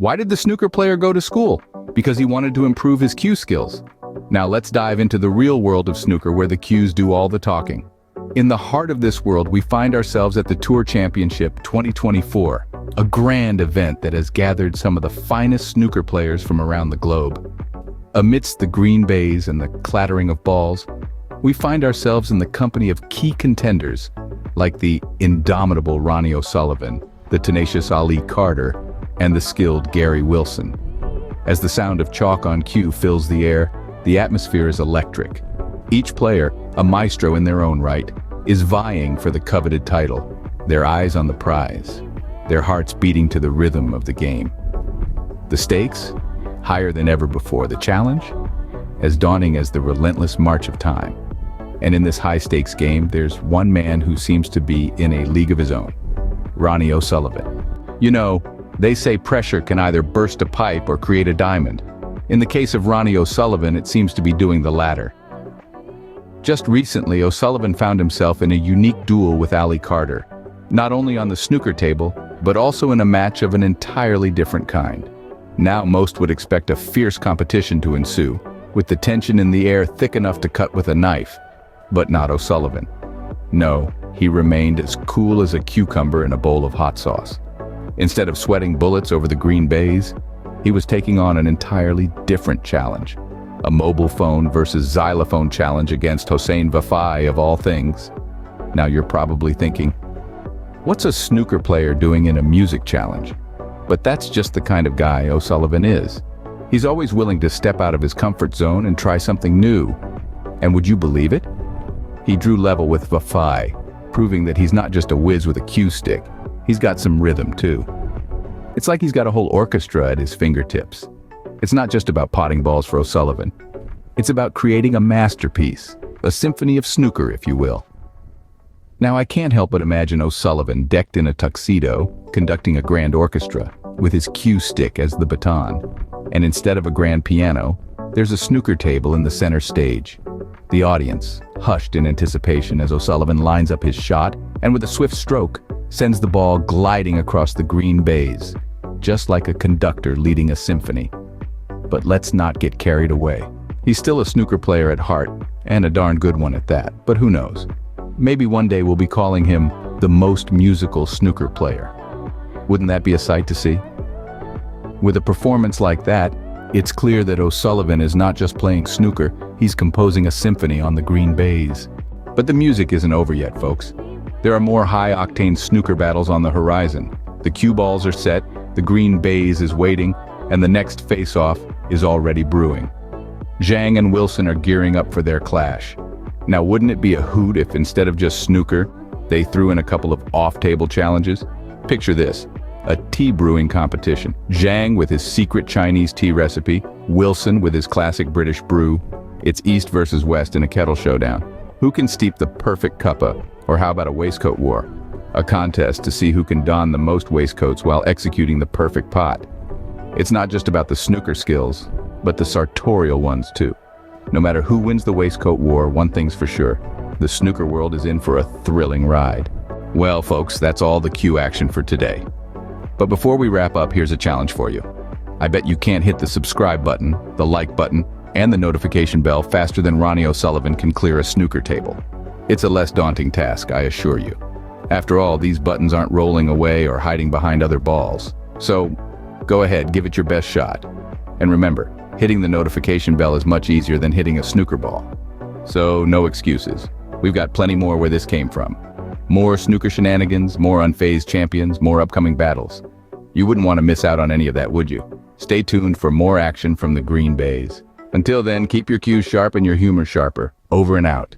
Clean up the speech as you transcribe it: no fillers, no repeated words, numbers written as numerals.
Why did the snooker player go to school? Because he wanted to improve his cue skills. Now let's dive into the real world of snooker where the cues do all the talking. In the heart of this world, we find ourselves at the Tour Championship 2024, a grand event that has gathered some of the finest snooker players from around the globe. Amidst the green bays and the clattering of balls, we find ourselves in the company of key contenders like the indomitable Ronnie O'Sullivan, the tenacious Ali Carter, and the skilled Gary Wilson. As the sound of chalk on cue fills the air, the atmosphere is electric. Each player, a maestro in their own right, is vying for the coveted title, their eyes on the prize, their hearts beating to the rhythm of the game. The stakes? Higher than ever before. The challenge? As daunting as the relentless march of time. And in this high-stakes game, there's one man who seems to be in a league of his own. Ronnie O'Sullivan. You know, they say pressure can either burst a pipe or create a diamond. In the case of Ronnie O'Sullivan, it seems to be doing the latter. Just recently, O'Sullivan found himself in a unique duel with Ali Carter, not only on the snooker table, but also in a match of an entirely different kind. Now most would expect a fierce competition to ensue, with the tension in the air thick enough to cut with a knife. But not O'Sullivan. No, he remained as cool as a cucumber in a bowl of hot sauce. Instead of sweating bullets over the green bays, he was taking on an entirely different challenge. A mobile phone versus xylophone challenge against Hossein Vafai of all things. Now you're probably thinking, what's a snooker player doing in a music challenge? But that's just the kind of guy O'Sullivan is. He's always willing to step out of his comfort zone and try something new. And would you believe it? He drew level with Vafai, proving that he's not just a whiz with a cue stick. He's got some rhythm too. It's like he's got a whole orchestra at his fingertips. It's not just about potting balls for O'Sullivan. It's about creating a masterpiece, a symphony of snooker, if you will. Now I can't help but imagine O'Sullivan decked in a tuxedo, conducting a grand orchestra, with his cue stick as the baton. And instead of a grand piano, there's a snooker table in the center stage. The audience, hushed in anticipation as O'Sullivan lines up his shot, and with a swift stroke, sends the ball gliding across the green bays, just like a conductor leading a symphony. But let's not get carried away. He's still a snooker player at heart, and a darn good one at that, but who knows? Maybe one day we'll be calling him the most musical snooker player. Wouldn't that be a sight to see? With a performance like that, it's clear that O'Sullivan is not just playing snooker, he's composing a symphony on the green bays. But the music isn't over yet, folks. There are more high-octane snooker battles on the horizon. The cue balls are set, the green bays is waiting, and the next face-off is already brewing. ZHANG and Wilson are gearing up for their clash. Now wouldn't it be a hoot if instead of just snooker, they threw in a couple of off-table challenges? Picture this, a tea brewing competition. ZHANG with his secret Chinese tea recipe, Wilson with his classic British brew. It's East versus West in a kettle showdown. Who can steep the perfect cuppa? Or how about a waistcoat war? A contest to see who can don the most waistcoats while executing the perfect pot. It's not just about the snooker skills, but the sartorial ones too. No matter who wins the waistcoat war, one thing's for sure. The snooker world is in for a thrilling ride. Well, folks, that's all the cue action for today. But before we wrap up, here's a challenge for you. I bet you can't hit the subscribe button, the like button, and the notification bell faster than Ronnie O'Sullivan can clear a snooker table. It's a less daunting task, I assure you. After all, these buttons aren't rolling away or hiding behind other balls. So, go ahead, give it your best shot. And remember, hitting the notification bell is much easier than hitting a snooker ball. So, no excuses. We've got plenty more where this came from. More snooker shenanigans, more unfazed champions, more upcoming battles. You wouldn't want to miss out on any of that, would you? Stay tuned for more action from the green bays. Until then, keep your cues sharp and your humor sharper. Over and out.